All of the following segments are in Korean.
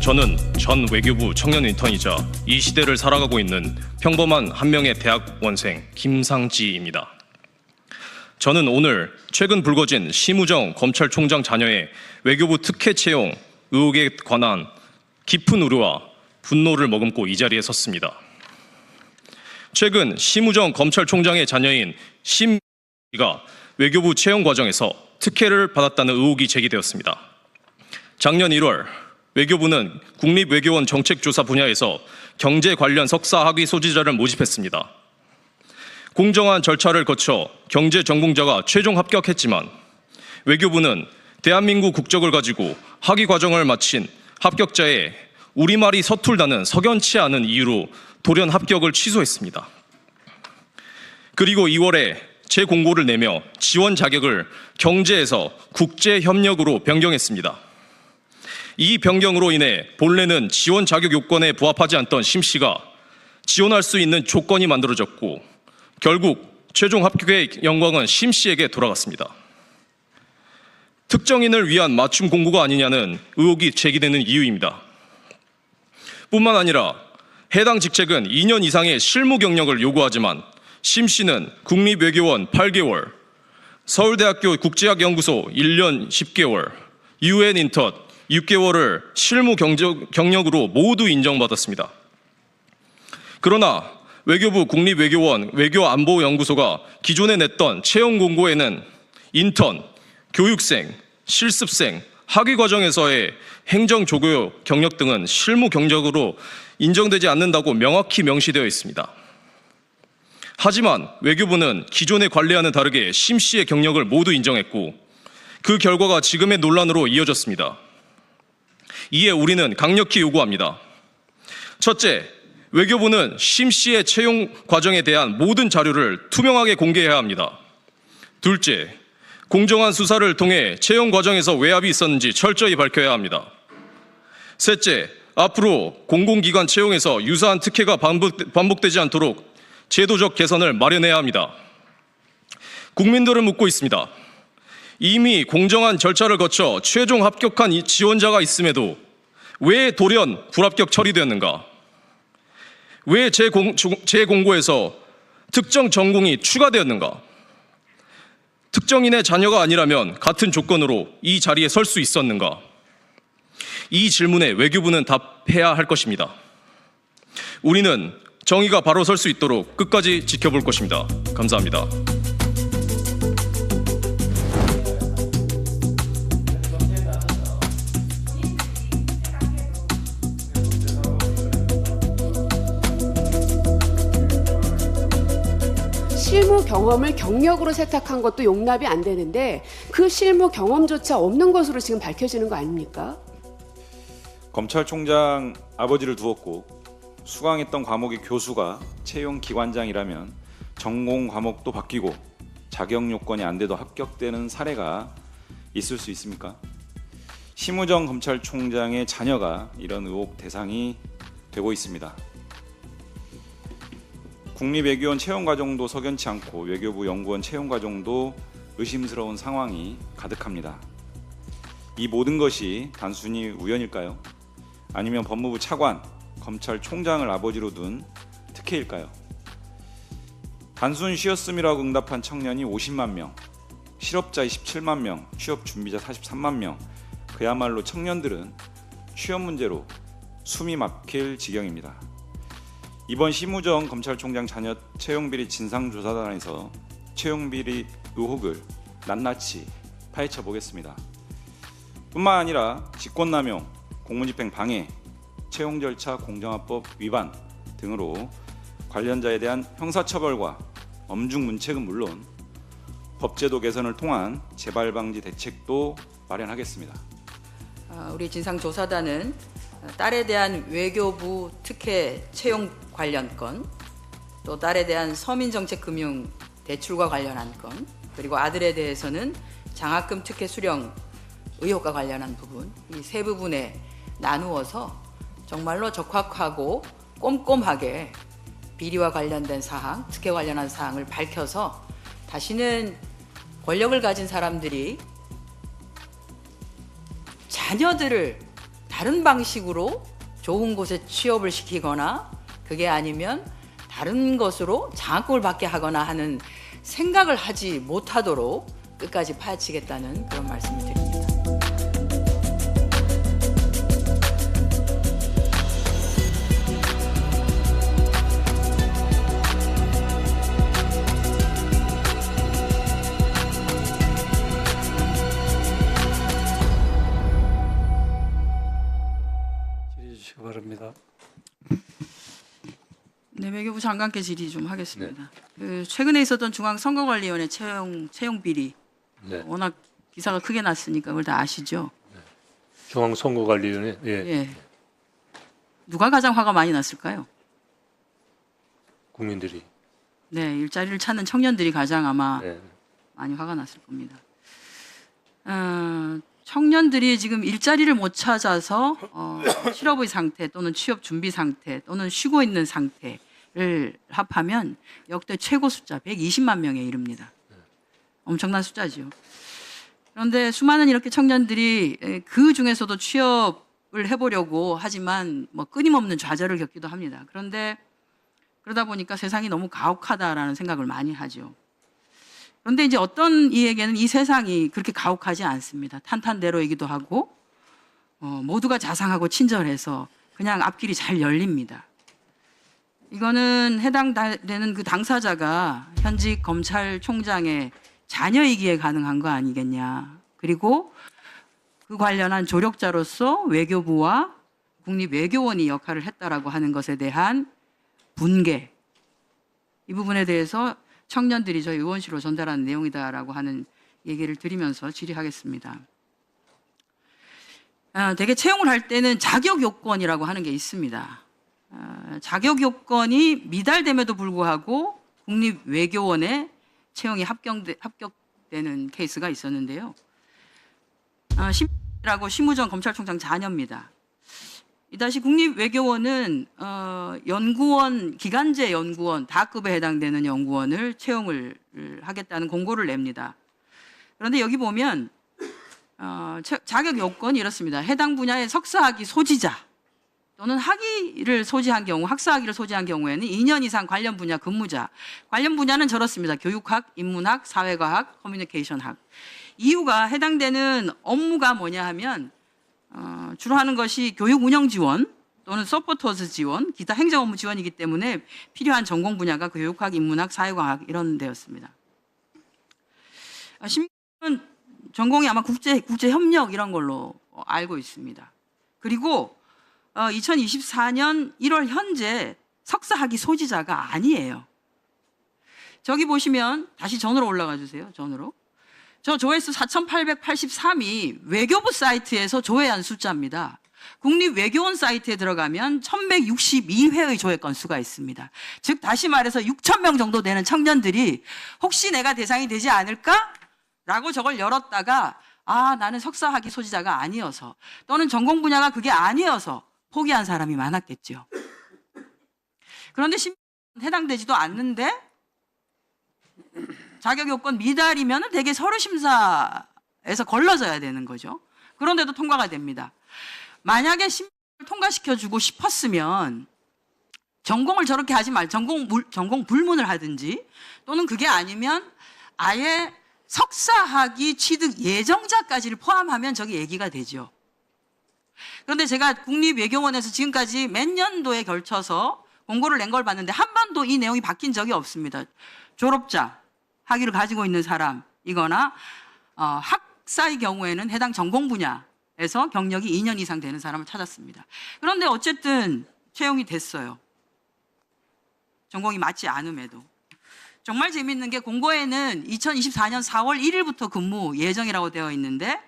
저는 전 외교부 청년 인턴이자 이 시대를 살아가고 있는 평범한 한 명의 대학원생 김상지입니다. 저는 오늘 최근 불거진 심우정 검찰총장 자녀의 외교부 특혜 채용 의혹에 관한 깊은 우려와 분노를 머금고 이 자리에 섰습니다. 최근 심우정 검찰총장의 자녀인 심가 외교부 채용 과정에서 특혜를 받았다는 의혹이 제기되었습니다. 작년 1월 외교부는 국립외교원 정책조사 분야에서 경제 관련 석사 학위 소지자를 모집했습니다. 공정한 절차를 거쳐 경제 전공자가 최종 합격했지만 외교부는 대한민국 국적을 가지고 학위 과정을 마친 합격자의 우리말이 서툴다는 석연치 않은 이유로 돌연 합격을 취소했습니다. 그리고 2월에 재공고를 내며 지원 자격을 경제에서 국제협력으로 변경했습니다. 이 변경으로 인해 본래는 지원 자격 요건에 부합하지 않던 심 씨가 지원할 수 있는 조건이 만들어졌고 결국 최종 합격의 영광은 심 씨에게 돌아갔습니다. 특정인을 위한 맞춤 공고가 아니냐는 의혹이 제기되는 이유입니다. 뿐만 아니라 해당 직책은 2년 이상의 실무 경력을 요구하지만 심 씨는 국립외교원 8개월, 서울대학교 국제학연구소 1년 10개월, UN 인턴 6개월을 실무 경력으로 모두 인정받았습니다. 그러나 외교부 국립외교원 외교안보연구소가 기존에 냈던 채용 공고에는 인턴, 교육생, 실습생, 학위 과정에서의 행정조교 경력 등은 실무 경력으로 인정되지 않는다고 명확히 명시되어 있습니다. 하지만 외교부는 기존의 관례와는 다르게 심 씨의 경력을 모두 인정했고 그 결과가 지금의 논란으로 이어졌습니다. 이에 우리는 강력히 요구합니다. 첫째, 외교부는 심 씨의 채용 과정에 대한 모든 자료를 투명하게 공개해야 합니다. 둘째, 공정한 수사를 통해 채용 과정에서 외압이 있었는지 철저히 밝혀야 합니다. 셋째, 앞으로 공공기관 채용에서 유사한 특혜가 반복되지 않도록 제도적 개선을 마련해야 합니다. 국민들은 묻고 있습니다. 이미 공정한 절차를 거쳐 최종 합격한 이 지원자가 있음에도 왜 돌연 불합격 처리되었는가? 왜 재공고에서 특정 전공이 추가되었는가? 특정인의 자녀가 아니라면 같은 조건으로 이 자리에 설 수 있었는가? 이 질문에 외교부는 답해야 할 것입니다. 우리는 정의가 바로 설 수 있도록 끝까지 지켜볼 것입니다. 감사합니다. 실무 경험을 경력으로 세탁한 것도 용납이 안 되는데 그 실무 경험조차 없는 것으로 지금 밝혀지는 거 아닙니까? 검찰총장 아버지를 두었고 수강했던 과목의 교수가 채용 기관장이라면 전공 과목도 바뀌고 자격 요건이 안 돼도 합격되는 사례가 있을 수 있습니까? 심우정 검찰총장의 자녀가 이런 의혹 대상이 되고 있습니다. 국립외교원 채용 과정도 석연치 않고 외교부 연구원 채용 과정도 의심스러운 상황이 가득합니다. 이 모든 것이 단순히 우연일까요? 아니면 법무부 차관, 검찰총장을 아버지로 둔 특혜일까요? 단순 쉬었음이라고 응답한 청년이 50만 명, 실업자 27만 명, 취업 준비자 43만 명, 그야말로 청년들은 취업 문제로 숨이 막힐 지경입니다. 이번 심우정 검찰총장 자녀 채용비리 진상조사단에서 채용비리 의혹을 낱낱이 파헤쳐 보겠습니다. 뿐만 아니라 직권남용, 공무집행 방해, 채용 절차 공정화법 위반 등으로 관련자에 대한 형사처벌과 엄중 문책은 물론 법제도 개선을 통한 재발 방지 대책도 마련하겠습니다. 우리 진상조사단은 딸에 대한 외교부 특혜 채용 관련 건, 또 딸에 대한 서민정책금융 대출과 관련한 건, 그리고 아들에 대해서는 장학금 특혜 수령 의혹과 관련한 부분, 이 세 부분에 나누어서 정말로 적확하고 꼼꼼하게 비리와 관련된 사항, 특혜 관련한 사항을 밝혀서 다시는 권력을 가진 사람들이 자녀들을 다른 방식으로 좋은 곳에 취업을 시키거나 그게 아니면 다른 것으로 장학금을 받게 하거나 하는 생각을 하지 못하도록 끝까지 파헤치겠다는 그런 말씀을 드립니다. 질의해 주시기 바랍니다. 네, 외교부 장관께 질의 좀 하겠습니다. 그 최근에 있었던 중앙선거관리위원회 채용 비리, 네. 워낙 기사가 크게 났으니까 그걸 다 아시죠? 중앙선거관리위원회. 예. 예. 누가 가장 화가 많이 났을까요? 국민들이. 네, 일자리를 찾는 청년들이 가장 아마 네. 많이 화가 났을 겁니다. 청년들이 지금 일자리를 못 찾아서 실업의 상태 또는 취업 준비 상태 또는 쉬고 있는 상태를 합하면 역대 최고 숫자 120만 명에 이릅니다. 엄청난 숫자지요. 그런데 수많은 이렇게 청년들이 그 중에서도 취업을 해보려고 하지만 뭐 끊임없는 좌절을 겪기도 합니다. 그런데 그러다 보니까 세상이 너무 가혹하다라는 생각을 많이 하죠. 그런데 이제 어떤 이에게는 이 세상이 그렇게 가혹하지 않습니다. 탄탄대로이기도 하고 모두가 자상하고 친절해서 그냥 앞길이 잘 열립니다. 이거는 해당되는 그 당사자가 현직 검찰총장의 자녀이기에 가능한 거 아니겠냐. 그리고 그 관련한 조력자로서 외교부와 국립외교원이 역할을 했다라고 하는 것에 대한 분개, 이 부분에 대해서 청년들이 저희 의원실로 전달한 내용이다라고 하는 얘기를 드리면서 질의하겠습니다. 대개 채용을 할 때는 자격 요건이라고 하는 게 있습니다. 자격 요건이 미달됨에도 불구하고 국립외교원에 채용이 합격되는 케이스가 있었는데요. 심라고 심우정 검찰총장 자녀입니다. 이다시 국립외교원은 연구원, 기간제 연구원, 다급에 해당되는 연구원을 채용을 하겠다는 공고를 냅니다. 그런데 여기 보면 자격 요건이 이렇습니다. 해당 분야의 석사학위 소지자 또는 학위를 소지한 경우, 학사학위를 소지한 경우에는 2년 이상 관련 분야 근무자. 관련 분야는 저렇습니다. 교육학, 인문학, 사회과학, 커뮤니케이션학. 이유가 해당되는 업무가 뭐냐 하면 주로 하는 것이 교육 운영 지원 또는 서포터즈 지원, 기타 행정 업무 지원이기 때문에 필요한 전공 분야가 교육학, 인문학, 사회과학 이런 데였습니다. 심은 전공이 아마 국제 협력 이런 걸로 알고 있습니다. 그리고 2024년 1월 현재 석사학위 소지자가 아니에요. 저기 보시면 다시 전으로 올라가 주세요. 전으로. 저 조회수 4,883이 외교부 사이트에서 조회한 숫자입니다. 국립외교원 사이트에 들어가면 1,162회의 조회 건수가 있습니다. 즉 다시 말해서 6,000명 정도 되는 청년들이 혹시 내가 대상이 되지 않을까? 라고 저걸 열었다가 나는 석사학위 소지자가 아니어서 또는 전공 분야가 그게 아니어서 포기한 사람이 많았겠죠. 그런데 해당되지도 않는데 자격 요건 미달이면 대개 서류 심사에서 걸러져야 되는 거죠. 그런데도 통과가 됩니다. 만약에 심사를 통과시켜주고 싶었으면 전공을 저렇게 하지 전공 불문을 하든지 또는 그게 아니면 아예 석사학위 취득 예정자까지를 포함하면 저기 얘기가 되죠. 그런데 제가 국립외교원에서 지금까지 몇 년도에 걸쳐서 공고를 낸 걸 봤는데 한 번도 이 내용이 바뀐 적이 없습니다. 졸업자, 학위를 가지고 있는 사람이거나 학사의 경우에는 해당 전공 분야에서 경력이 2년 이상 되는 사람을 찾았습니다. 그런데 어쨌든 채용이 됐어요. 전공이 맞지 않음에도. 정말 재밌는 게 공고에는 2024년 4월 1일부터 근무 예정이라고 되어 있는데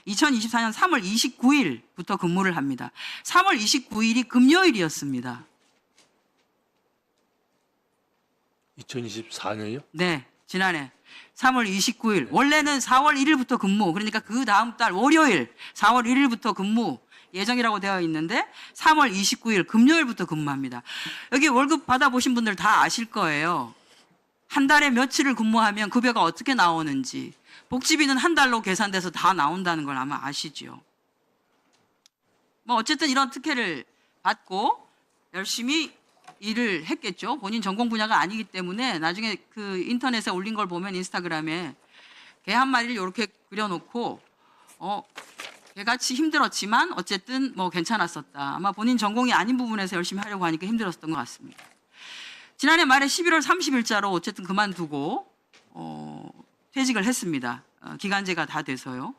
2024년 3월 29일부터 근무를 합니다. 3월 29일이 금요일이었습니다. 2024년이요? 네, 지난해 3월 29일. 원래는 4월 1일부터 근무, 그러니까 그 다음 달 월요일 4월 1일부터 근무 예정이라고 되어 있는데 3월 29일 금요일부터 근무합니다. 여기 월급 받아보신 분들 다 아실 거예요. 한 달에 며칠을 근무하면 급여가 어떻게 나오는지, 복지비는 한 달로 계산돼서 다 나온다는 걸 아마 아시죠. 뭐 어쨌든 이런 특혜를 받고 열심히 일을 했겠죠. 본인 전공 분야가 아니기 때문에 나중에 그 인터넷에 올린 걸 보면 인스타그램에 개 한 마리를 이렇게 그려놓고 개같이 힘들었지만 어쨌든 뭐 괜찮았었다. 아마 본인 전공이 아닌 부분에서 열심히 하려고 하니까 힘들었던 것 같습니다. 지난해 말에 11월 30일자로 어쨌든 그만두고 퇴직을 했습니다. 기간제가 다 돼서요.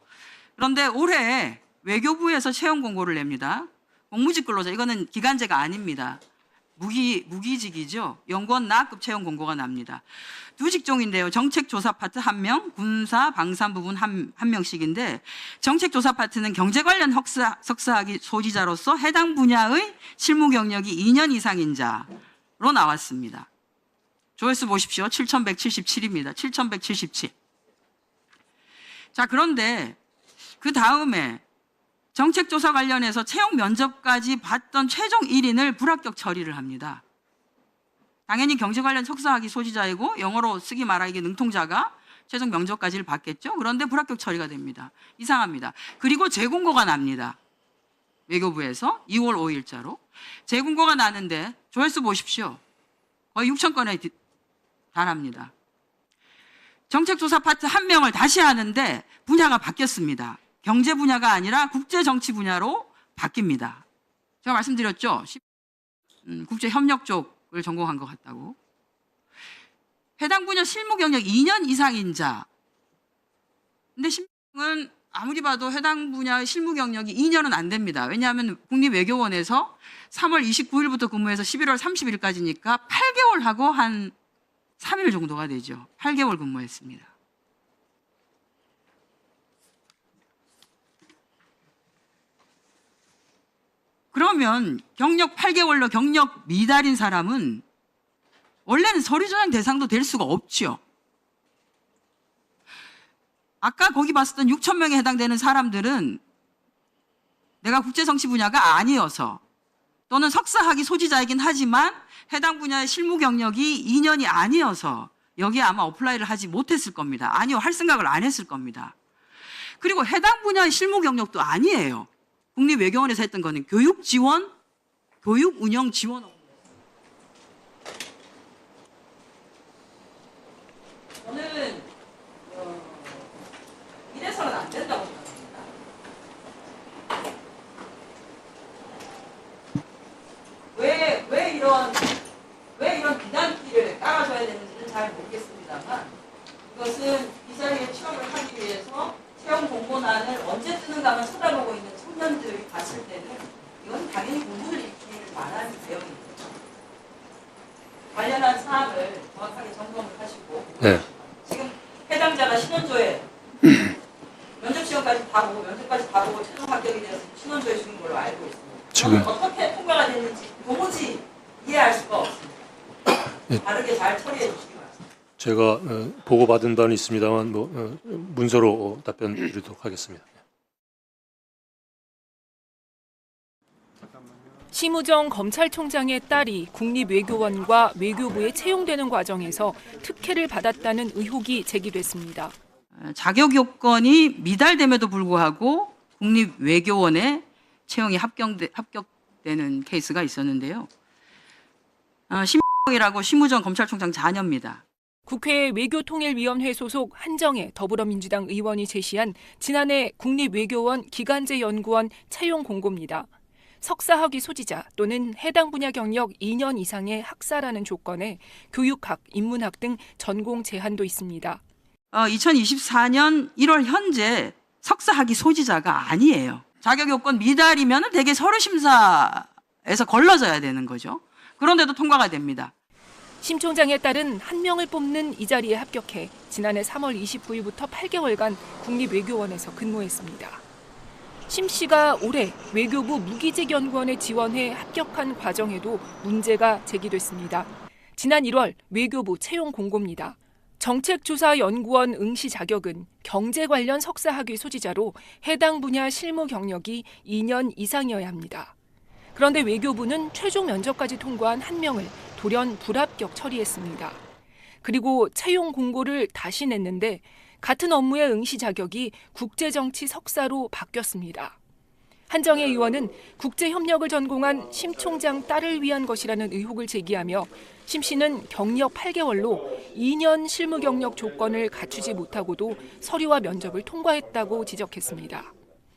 그런데 올해 외교부에서 채용 공고를 냅니다. 공무직 근로자, 이거는 기간제가 아닙니다. 무기직이죠. 연구원 나급 채용 공고가 납니다. 두 직종인데요. 정책조사 파트 1명, 군사, 방산 부분 한 명씩인데 정책조사 파트는 경제 관련 석사학위 소지자로서 해당 분야의 실무 경력이 2년 이상인 자로 나왔습니다. 조회수 보십시오. 7,177입니다. 7,177. 자, 그런데 그 다음에 정책조사 관련해서 채용 면접까지 봤던 최종 1인을 불합격 처리를 합니다. 당연히 경제 관련 석사학위 소지자이고 영어로 쓰기 말하기 능통자가 최종 면접까지를 봤겠죠. 그런데 불합격 처리가 됩니다. 이상합니다. 그리고 재공고가 납니다. 외교부에서 2월 5일자로. 재공고가 나는데 조회수 보십시오. 거의 6,000건에 달합니다. 정책조사 파트 1명을 다시 하는데 분야가 바뀌었습니다. 경제 분야가 아니라 국제정치 분야로 바뀝니다. 제가 말씀드렸죠. 국제협력 쪽을 전공한 것 같다고. 해당 분야 실무 경력 2년 이상인 자. 근데 신분은 아무리 봐도 해당 분야의 실무 경력이 2년은 안 됩니다. 왜냐하면 국립외교원에서 3월 29일부터 근무해서 11월 30일까지니까 8개월하고 한 3일 정도가 되죠. 8개월 근무했습니다. 그러면 경력 8개월로 경력 미달인 사람은 원래는 서류 조작 대상도 될 수가 없죠. 아까 거기 봤었던 6천 명에 해당되는 사람들은 내가 국제정치 분야가 아니어서 또는 석사학위 소지자이긴 하지만 해당 분야의 실무 경력이 2년이 아니어서 여기에 아마 어플라이를 하지 못했을 겁니다. 아니요, 할 생각을 안 했을 겁니다. 그리고 해당 분야의 실무 경력도 아니에요. 국립외교원에서 했던 거는 교육 지원, 교육 운영 지원 업무. 저는 이래서는 안 된다고 생각합니다. 왜 이런 비단키를 깔아줘야 되는지는 잘 모르겠습니다만 이것은 이 자리에 취업을 하기 위해서 채용 공고란을 언제 뜨는가만 쳐다보고 있는 청년들이 봤을 때는 이건 당연히 공부를 일으키기를 말하는 내용입니다. 관련한 사항을 정확하게 점검을 하시고 네. 지금 해당자가 신원조회 면접시험까지 다 보고 면접까지 다 보고 최종 합격이 되어서 신원조회 중인 걸로 알고 있습니다. 지금 어떻게 통과가 됐는지 도무지 이해할 수가 없습니다. 네. 다르게 잘 처리해 주시기 바랍니다. 제가 보고받은 바는 있습니다만 문서로 답변 드리도록 하겠습니다. 심우정 검찰총장의 딸이 국립외교원과 외교부에 채용되는 과정에서 특혜를 받았다는 의혹이 제기됐습니다. 자격 요건이 미달됨에도 불구하고 국립외교원에 채용이 합격되는 케이스가 있었는데요. 심우정이라고 심우정 검찰총장 자녀입니다. 국회 외교통일위원회 소속 한정혜 더불어민주당 의원이 제시한 지난해 국립외교원 기간제 연구원 채용 공고입니다. 석사학위 소지자 또는 해당 분야 경력 2년 이상의 학사라는 조건에 교육학, 인문학 등 전공 제한도 있습니다. 2024년 1월 현재 석사학위 소지자가 아니에요. 자격 요건 미달이면 대개 서류 심사에서 걸러져야 되는 거죠. 그런데도 통과가 됩니다. 심 총장의 딸은 한 명을 뽑는 이 자리에 합격해 지난해 3월 29일부터 8개월간 국립외교원에서 근무했습니다. 심 씨가 올해 외교부 무기직 연구원에 지원해 합격한 과정에도 문제가 제기됐습니다. 지난 1월 외교부 채용 공고입니다. 정책조사연구원 응시 자격은 경제 관련 석사학위 소지자로 해당 분야 실무 경력이 2년 이상이어야 합니다. 그런데 외교부는 최종 면접까지 통과한 한 명을 돌연 불합격 처리했습니다. 그리고 채용 공고를 다시 냈는데 같은 업무의 응시 자격이 국제정치 석사로 바뀌었습니다. 한정혜 의원은 국제협력을 전공한 심 총장 딸을 위한 것이라는 의혹을 제기하며 심 씨는 경력 8개월로 2년 실무 경력 조건을 갖추지 못하고도 서류와 면접을 통과했다고 지적했습니다.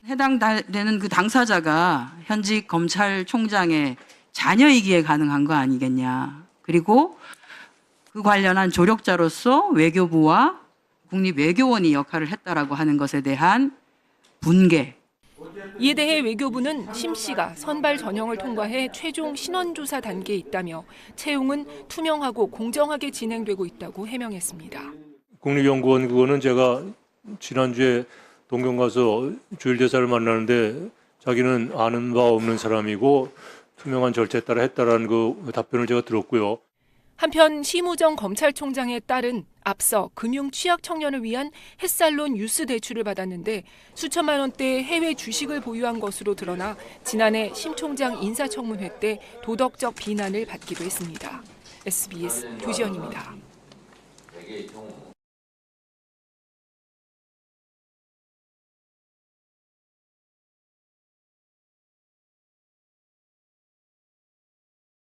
해당되는 그 당사자가 현직 검찰총장의 자녀이기에 가능한 거 아니겠냐. 그리고 그 관련한 조력자로서 외교부와 국립외교원이 역할을 했다라고 하는 것에 대한 분개. 이에 대해 외교부는 심 씨가 선발 전형을 통과해 최종 신원조사 단계에 있다며 채용은 투명하고 공정하게 진행되고 있다고 해명했습니다. 국립연구원 그거는 제가 지난주에 동경 가서 주일대사를 만나는데 자기는 아는 바 없는 사람이고 투명한 절차에 따라 했다라는 그 답변을 제가 들었고요. 한편 심우정 검찰총장의 딸은 앞서 금융 취약 청년을 위한 햇살론 유스 대출을 받았는데 수천만 원대의 해외 주식을 보유한 것으로 드러나 지난해 심 총장 인사청문회 때 도덕적 비난을 받기도 했습니다. SBS 조지연입니다.